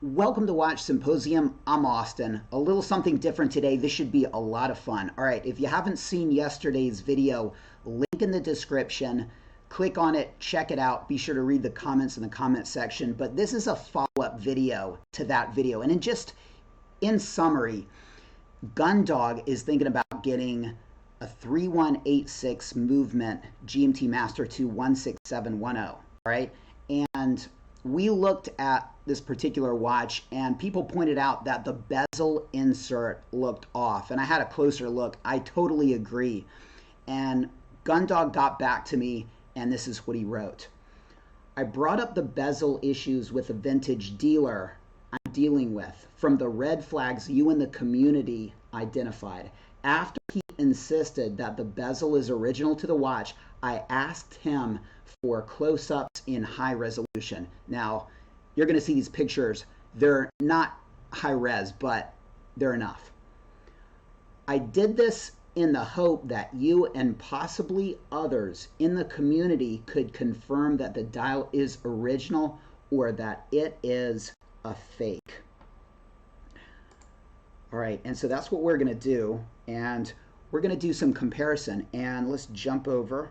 Welcome to Watch Symposium. I'm Austin. A little something different today. This should be a lot of fun. All right, if you haven't seen yesterday's video, link in the description. Click on it, check it out. Be sure to read the comments in the comment section. But this is a follow-up video to that video. And in summary, Gundog is thinking about getting a 3186 movement GMT Master to 16710. All right, and we looked at this particular watch and people pointed out that the bezel insert looked off, and I had a closer look. I totally agree. And Gundog got back to me, and this is what he wrote. I brought up the bezel issues with a vintage dealer I'm dealing with from the red flags you and the community identified. After he insisted that the bezel is original to the watch, I asked him for close-ups in high resolution. Now, you're going to see these pictures. They're not high res, but they're enough. I did this in the hope that you and possibly others in the community could confirm that the dial is original or that it is a fake. All right, and so that's what we're going to do, and we're going to do some comparison. And let's jump over.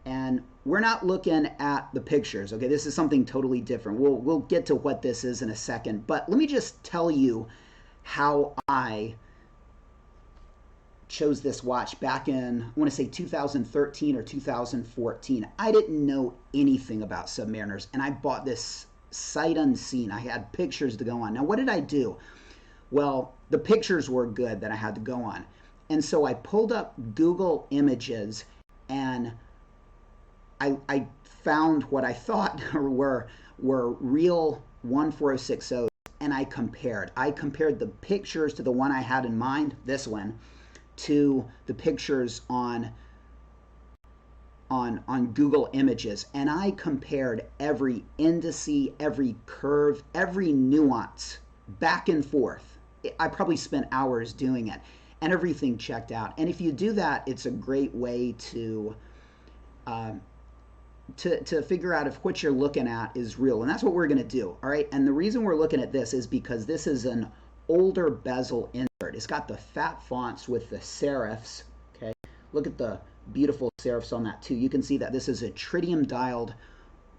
And we're not looking at the pictures, okay? This is something totally different. We'll get to what this is in a second, but let me just tell you how I chose this watch back in, I want to say 2013 or 2014. I didn't know anything about Submariners, and I bought this sight unseen. I had pictures to go on. Now, what did I do? Well, the pictures were good that I had to go on. And so I pulled up Google Images, and I found what I thought were real 14060s, and I compared. I compared the pictures to the one I had in mind, this one, to the pictures on Google Images, and I compared every indice, every curve, every nuance, back and forth. I probably spent hours doing it, and everything checked out. And if you do that, it's a great way to figure out if what you're looking at is real. And that's what we're going to do. All right. And the reason we're looking at this is because this is an older bezel insert. It's got the fat fonts with the serifs. Okay. Look at the beautiful serifs on that too. You can see that this is a tritium dialed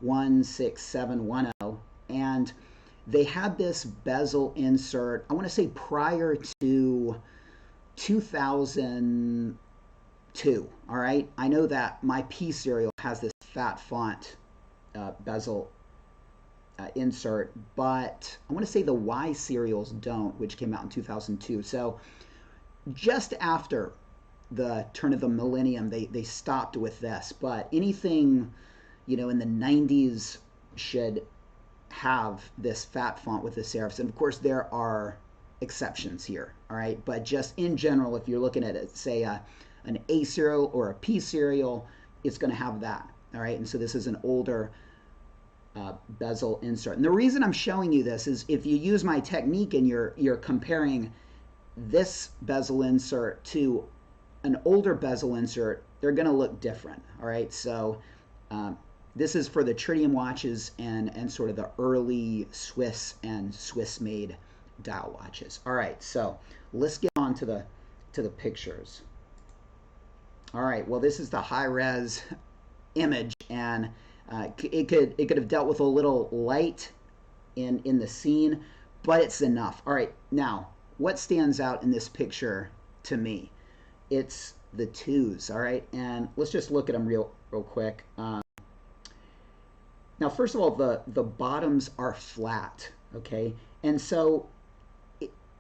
16710. And they had this bezel insert, I want to say prior to 2002. All right. I know that my P serial has this fat font bezel insert, but I want to say the Y serials don't, which came out in 2002. So just after the turn of the millennium, they stopped with this. But anything, you know, in the 90s should have this fat font with the serifs. And of course, there are exceptions here. All right. But just in general, if you're looking at it, say an A serial or a P serial, it's going to have that. All right, and so this is an older bezel insert. And the reason I'm showing you this is if you use my technique and you're comparing this bezel insert to an older bezel insert, they're going to look different. All right, so this is for the tritium watches and sort of the early Swiss and Swiss-made dial watches. All right, so let's get on to the pictures. All right, well, this is the high-res image, and it could have dealt with a little light in the scene, but it's enough. All right, now what stands out in this picture to me? It's the twos. All right, and let's just look at them real quick. Now, first of all, the bottoms are flat. Okay, and so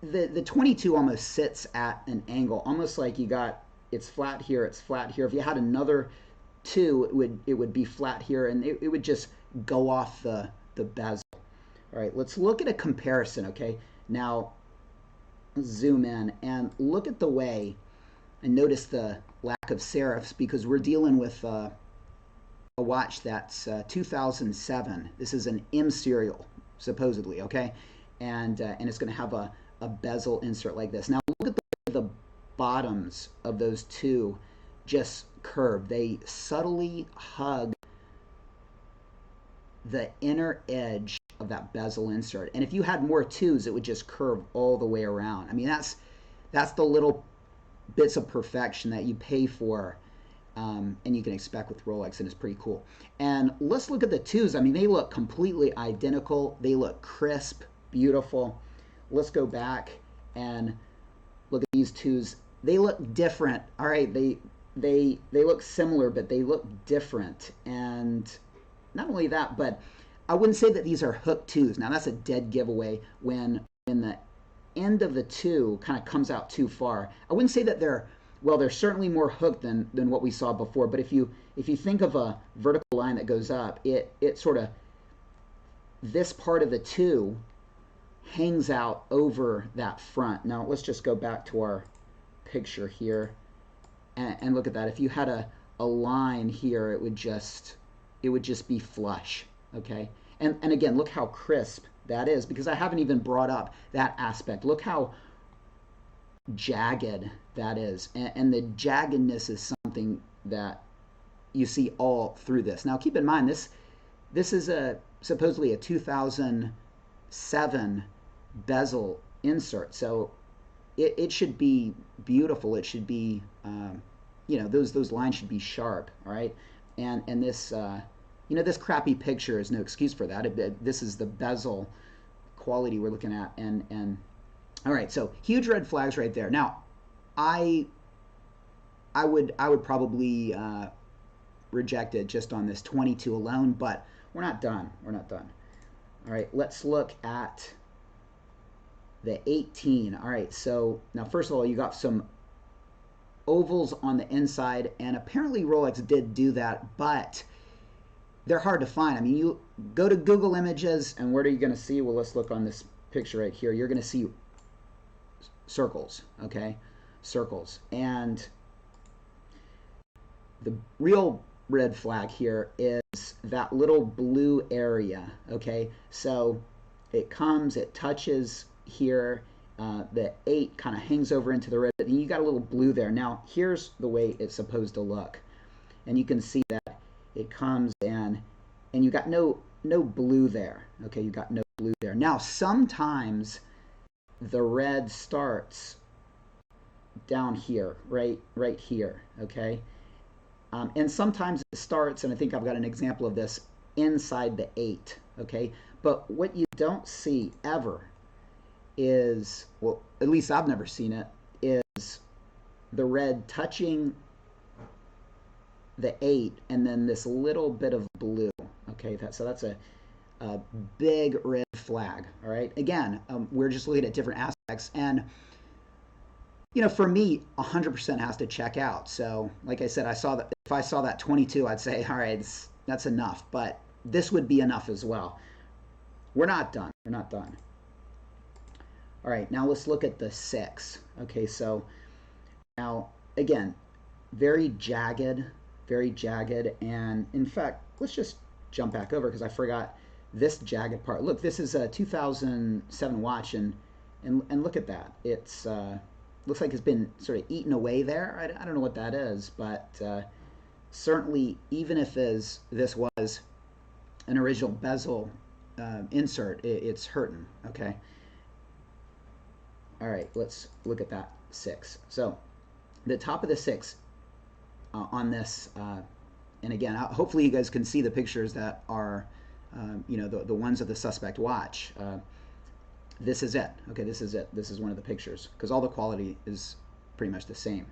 the 22 almost sits at an angle, almost like you got it's flat here, it's flat here. If you had another two, it would be flat here, and it would just go off the bezel. All right, let's look at a comparison. Okay, now let's zoom in and look at the way, and notice the lack of serifs because we're dealing with a watch that's 2007. This is an M serial supposedly. Okay, and it's going to have a bezel insert like this. Now look at the bottoms of those two just curve. They subtly hug the inner edge of that bezel insert. And if you had more twos, it would just curve all the way around. I mean, that's the little bits of perfection that you pay for, and you can expect with Rolex, and it's pretty cool. And let's look at the twos. I mean, they look completely identical. They look crisp, beautiful. Let's go back and look at these twos. They look different. All right, they look similar, but they look different. And not only that, but I wouldn't say that these are hook twos. Now that's a dead giveaway when the end of the two kind of comes out too far. I wouldn't say that they're, well, they're certainly more hooked than what we saw before. But if you think of a vertical line that goes up, it sort of, this part of the two hangs out over that front. Now let's just go back to our picture here and look at that. If you had a line here, it would just be flush, okay? And again, look how crisp that is, because I haven't even brought up that aspect. Look how jagged that is. And the jaggedness is something that you see all through this. Now keep in mind, this is supposedly a 2007 bezel insert, so it should be beautiful. It should be, those lines should be sharp, all right? And this, this crappy picture is no excuse for that. This is the bezel quality we're looking at, and all right, so huge red flags right there. Now, I would probably reject it just on this 22 alone, but we're not done. We're not done. All right, let's look at the 18. All right, so now first of all, you got some ovals on the inside, and apparently Rolex did do that, but they're hard to find. I mean, you go to Google Images, and what are you going to see? Well, let's look on this picture right here. You're going to see circles, okay? Circles. And the real red flag here is that little blue area, okay? So it comes, it touches here, the 8 kind of hangs over into the red, and you got a little blue there. Now, here's the way it's supposed to look. And you can see that it comes and you got no blue there, okay? You got no blue there. Now, sometimes the red starts down here, right here, okay? And sometimes it starts, and I think I've got an example of this, inside the 8, okay? But what you don't see ever is, well, at least I've never seen it, is the red touching the 8 and then this little bit of blue, okay? So that's a big red flag, all right? Again, we're just looking at different aspects, and for me, 100% has to check out. So, like I said, if I saw that 22, I'd say, all right, that's enough. But this would be enough as well. We're not done. We're not done. All right, now let's look at the 6. Okay, so now, again, very jagged, and in fact, let's just jump back over because I forgot this jagged part. Look, this is a 2007 watch, and look at that. It's looks like it's been sort of eaten away there. I don't know what that is, but certainly, even if this was an original bezel insert, it's hurting, okay? All right, let's look at that 6. So the top of the 6 on this, and again, hopefully you guys can see the pictures that are, the ones of the suspect watch. This is it. Okay, this is it. This is one of the pictures because all the quality is pretty much the same.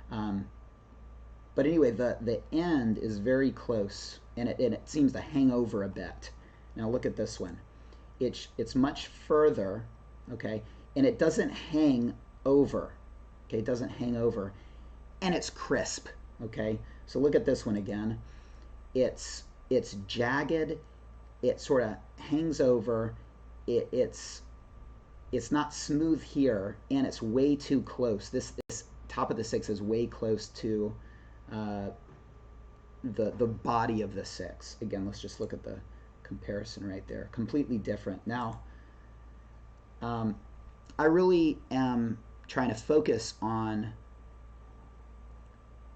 But anyway, the end is very close, and it seems to hang over a bit. Now look at this one. It's much further, okay, and it doesn't hang over. Okay, it doesn't hang over, and it's crisp. Okay, so look at this one again. It's jagged. It sort of hangs over. It's not smooth here, and it's way too close. This top of the 6 is way close to the body of the 6. Again, let's just look at the comparison right there. Completely different. Now, I really am trying to focus on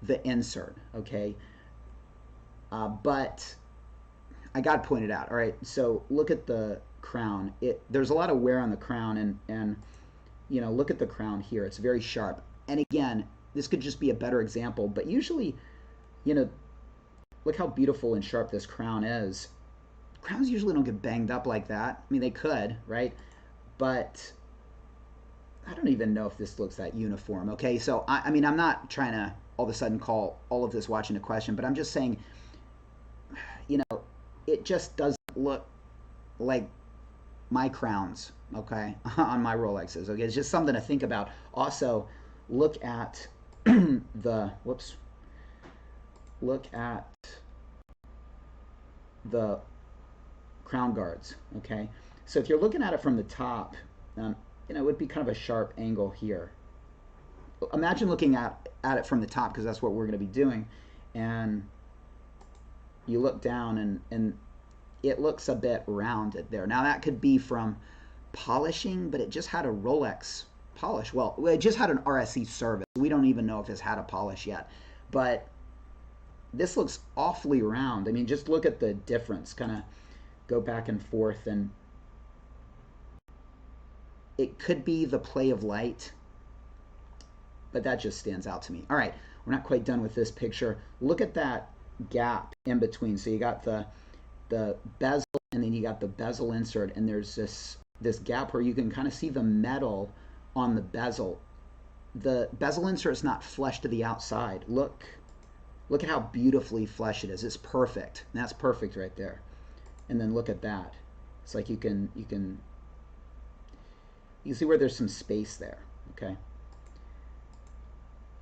the insert, okay? But I got to point it out. All right, so look at the crown. There's a lot of wear on the crown, and you know, look at the crown here. It's very sharp. And again, this could just be a better example, but usually, you know, look how beautiful and sharp this crown is. Crowns usually don't get banged up like that. I mean, they could, right? But I don't even know if this looks that uniform. Okay, so I mean, I'm not trying to all of a sudden call all of this watch into question, but I'm just saying, you know, it just doesn't look like my crowns, okay, on my Rolexes. Okay, it's just something to think about. Also, look at the look at the crown guards. Okay, so if you're looking at it from the top, you know, it would be kind of a sharp angle here. Imagine looking at it from the top, because that's what we're going to be doing, and you look down and it looks a bit rounded there. Now that could be from polishing, but it just had a Rolex polish. Well, it just had an RSC service. We don't even know if it's had a polish yet, but this looks awfully round. I mean, just look at the difference. Kind of go back and forth, and it could be the play of light, but that just stands out to me. All right, we're not quite done with this picture. Look at that gap in between. So you got the bezel, and then you got the bezel insert, and there's this gap where you can kind of see the metal on the bezel. The bezel insert is not flush to the outside. Look at how beautifully flush it is. It's perfect. And that's perfect right there. And then look at that. It's like you can see where there's some space there. Okay.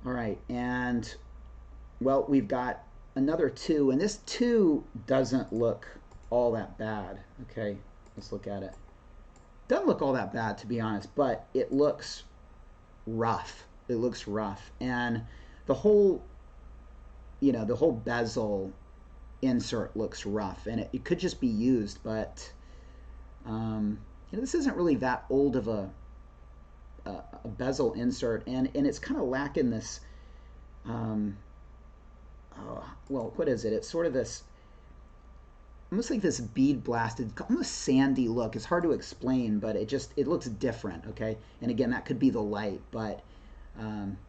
All right, and well, we've got another 2, and this 2 doesn't look all that bad. Okay, let's look at it. Doesn't look all that bad, to be honest, but it looks rough. It looks rough, and the whole, you know, the whole bezel insert looks rough, and it could just be used, but you know, this isn't really that old of a bezel insert, and it's kind of lacking this well, what is it? It's sort of this almost like this bead blasted, almost sandy look. It's hard to explain, but it looks different. Okay, and again, that could be the light, but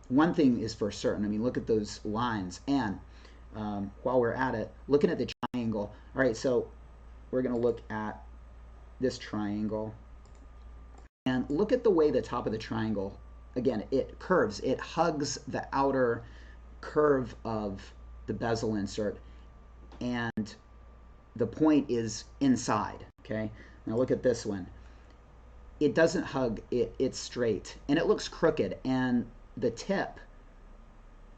one thing is for certain. I mean, look at those lines, and while we're at it, looking at the triangle. All right, so we're going to look at this triangle, and look at the way the top of the triangle, again, it curves. It hugs the outer curve of the bezel insert, and the point is inside. Okay, now look at this one. It doesn't hug it, it's straight, and it looks crooked, and the tip,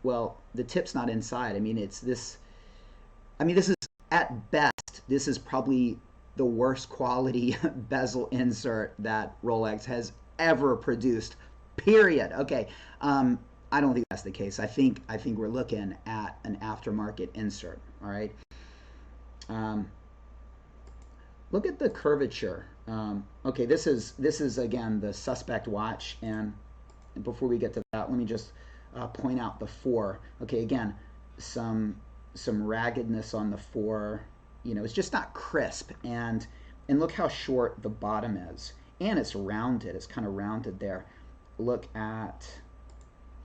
well, the tip's not inside. I mean, it's this, I mean, this is at best, this is probably the worst quality bezel insert that Rolex has ever produced, period. Okay, I don't think that's the case. I think we're looking at an aftermarket insert. All right. Look at the curvature. Okay, this is again the suspect watch, and before we get to that, let me just point out the 4. Okay, again, some raggedness on the 4. You know, it's just not crisp, and look how short the bottom is, and it's rounded. It's kind of rounded there. Look at,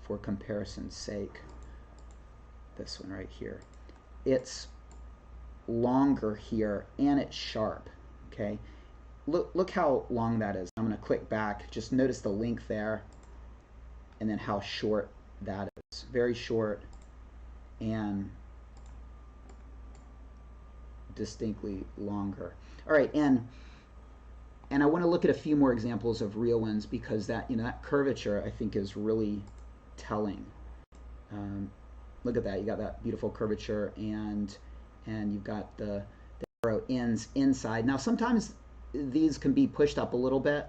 for comparison's sake, this one right here. It's longer here, and it's sharp. Okay, look how long that is. I'm going to click back. Just notice the length there, and then how short that is. Very short and distinctly longer. All right, and I want to look at a few more examples of real ones, because that, you know, that curvature I think is really telling. Look at that. You got that beautiful curvature, and you've got the arrow ends inside. Now sometimes these can be pushed up a little bit.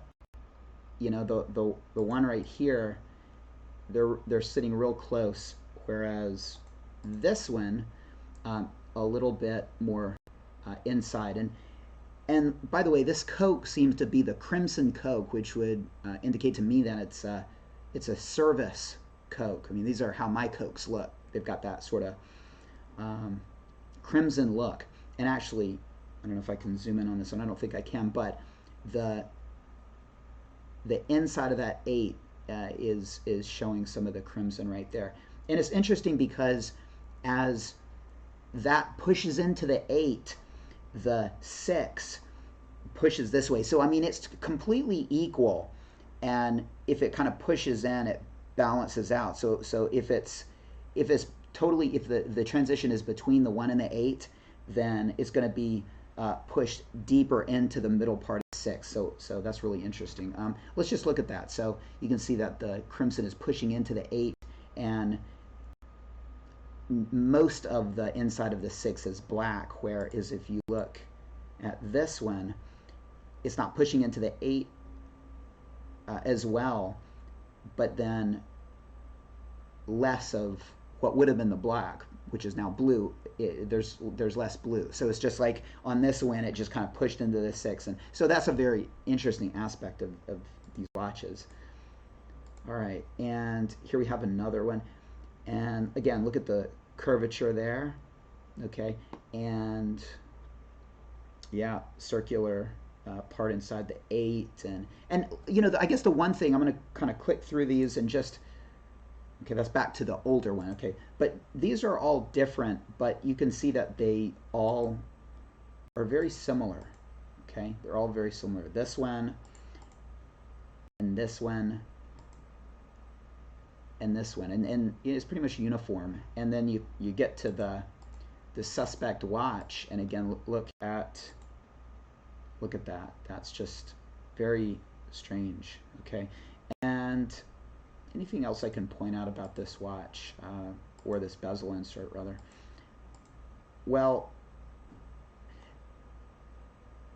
You know, the one right here, they're sitting real close, whereas this one a little bit more inside. And by the way, this Coke seems to be the Crimson Coke, which would indicate to me that it's a service Coke. I mean, these are how my Cokes look. They've got that sort of crimson look. And actually, I don't know if I can zoom in on this one. I don't think I can, but the the inside of that 8 is showing some of the crimson right there. And it's interesting because as that pushes into the 8, the 6 pushes this way. So I mean, it's completely equal, and if it kind of pushes in, it balances out. So if it's totally, if the transition is between the 1 and the 8, then it's going to be pushed deeper into the middle part of 6. So that's really interesting. Let's just look at that. So you can see that the crimson is pushing into the 8, and most of the inside of the 6 is black, whereas if you look at this one, it's not pushing into the 8 as well, but then less of what would have been the black, which is now blue. There's less blue. So it's just like on this one, it just kind of pushed into the 6. And so that's a very interesting aspect of these watches. All right, and here we have another one. And again, look at the curvature there. Okay, and yeah, circular part inside the 8. And you know, I guess the one thing, I'm going to kind of click through these and just, okay, that's back to the older one. Okay, but these are all different, but you can see that they all are very similar. Okay, they're all very similar. This one, and this one, and this one, and it's pretty much uniform. And then you get to the suspect watch, and again, look at that. That's just very strange. Okay, and anything else I can point out about this watch, or this bezel insert rather? Well,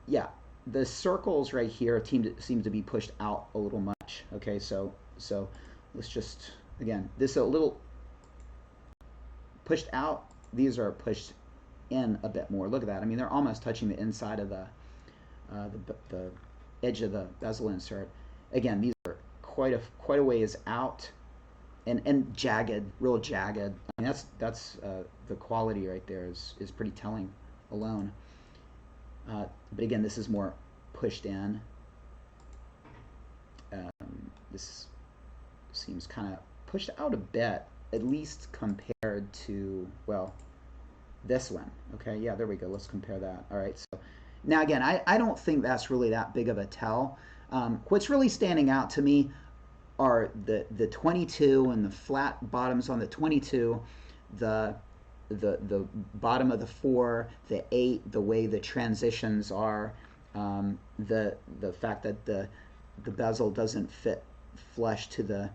yeah, the circles right here seem to be pushed out a little much. Okay, so let's just, again, this a little pushed out. These are pushed in a bit more. Look at that. I mean, they're almost touching the inside of the edge of the bezel insert. Again, these are quite a ways out, and jagged, real jagged. I mean, that's the quality right there is pretty telling alone. But again, this is more pushed in. This seems kind of pushed out a bit, at least compared to, well, this one. Okay, yeah, there we go. Let's compare that. All right, so now again, I don't think that's really that big of a tell. What's really standing out to me are the 22 and the flat bottoms on the 22, the bottom of the 4, the 8, the way the transitions are, the fact that the bezel doesn't fit flush to the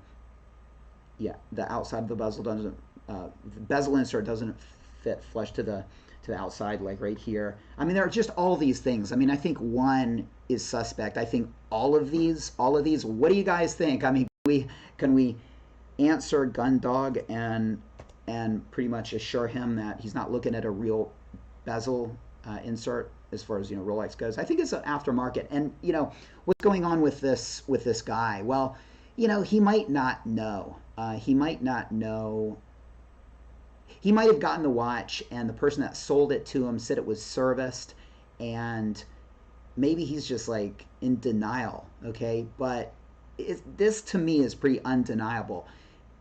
outside of the bezel doesn't, the bezel insert doesn't fit flush to the outside, like right here. I mean, there are just all these things. I mean, I think one is suspect. I think all of these. What do you guys think? I mean, can we answer Gundog and pretty much assure him that he's not looking at a real bezel insert as far as, you know, Rolex goes? I think it's an aftermarket. And you know, what's going on with this guy? Well, you know, he might not know. He might not know. He might have gotten the watch and the person that sold it to him said it was serviced, and maybe he's just like in denial. Okay, but this to me is pretty undeniable.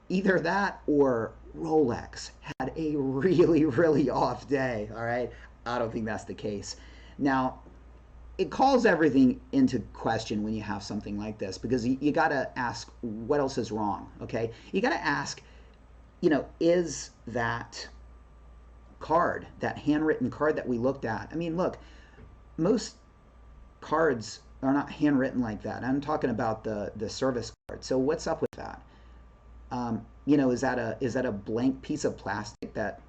Either that or Rolex had a really, really off day. All right, I don't think that's the case. Now, it calls everything into question when you have something like this, because you got to ask what else is wrong. Okay, you got to ask, you know, is that card, that handwritten card that we looked at? I mean, look, most cards are not handwritten like that. I'm talking about the service card. So what's up with that? You know, is that a blank piece of plastic that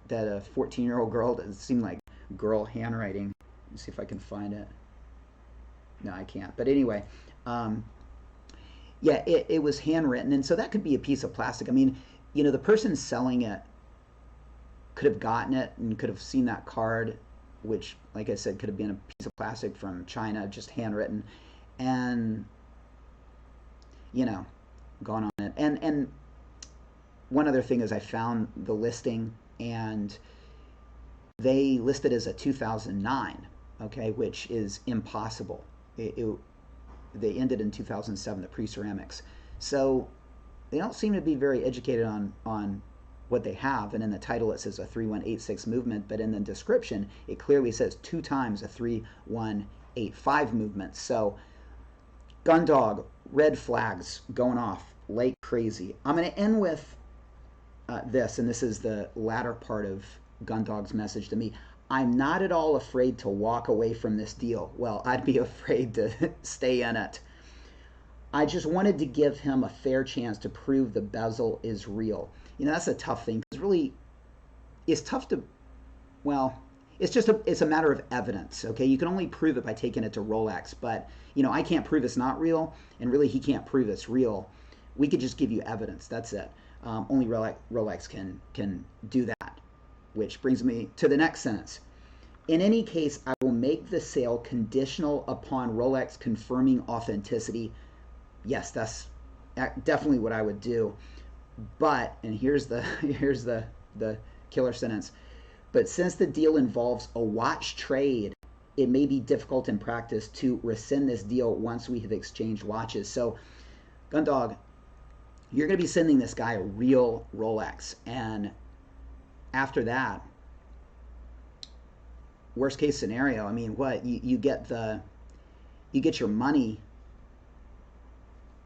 a 14-year-old girl, doesn't seem like girl handwriting? Let's see if I can find it. No, I can't. But anyway, yeah, it was handwritten, and so that could be a piece of plastic. I mean, you know, the person selling it could have gotten it and could have seen that card, which, like I said, could have been a piece of plastic from China, just handwritten, and, you know, gone on it. And one other thing is, I found the listing, and they listed as a 2009. okay, which is impossible. They ended in 2007, the pre-ceramics. So they don't seem to be very educated on what they have. And in the title it says a 3186 movement, but in the description it clearly says 2 times a 3185 movement. So Gundog, red flags going off like crazy. I'm going to end with this, and this is the latter part of Gundog's message to me. I'm not at all afraid to walk away from this deal. Well, I'd be afraid to stay in it. I just wanted to give him a fair chance to prove the bezel is real. You know, that's a tough thing. It's really, it's tough to, well, it's a matter of evidence, okay? You can only prove it by taking it to Rolex, but, you know, I can't prove it's not real, and really he can't prove it's real. We could just give you evidence, that's it. Only Rolex can do that, which brings me to the next sentence. In any case, I will make the sale conditional upon Rolex confirming authenticity. Yes, that's definitely what I would do. But, and here's the the killer sentence. But since the deal involves a watch trade, it may be difficult in practice to rescind this deal once we have exchanged watches. So, Gundog, you're going to be sending this guy a real Rolex, and after that, worst case scenario, I mean, what you get your money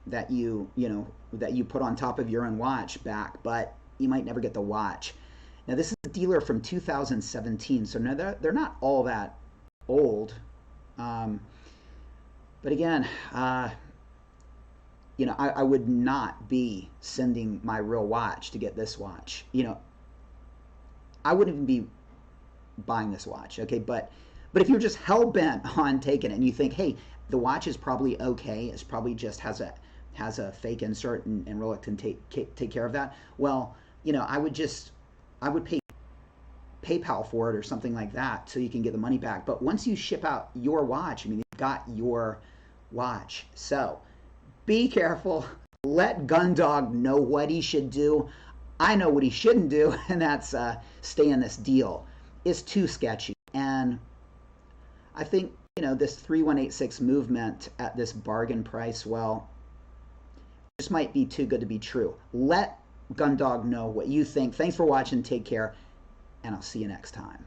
that you put on top of your own watch back, but you might never get the watch. Now, this is a dealer from 2017, so now they're not all that old. But again, I would not be sending my real watch to get this watch. I wouldn't even be buying this watch, okay? But if you're just hell bent on taking it and you think, hey, the watch is probably okay, it's probably just has a fake insert and Rolex can take care of that. Well, I would pay PayPal for it or something like that so you can get the money back. But once you ship out your watch, I mean, you've got your watch. So be careful. Let Gundog know what he should do. I know what he shouldn't do, and that's stay in this deal. It's too sketchy. And I think, this 3186 movement at this bargain price, well, this might be too good to be true. Let Gundog know what you think. Thanks for watching. Take care, and I'll see you next time.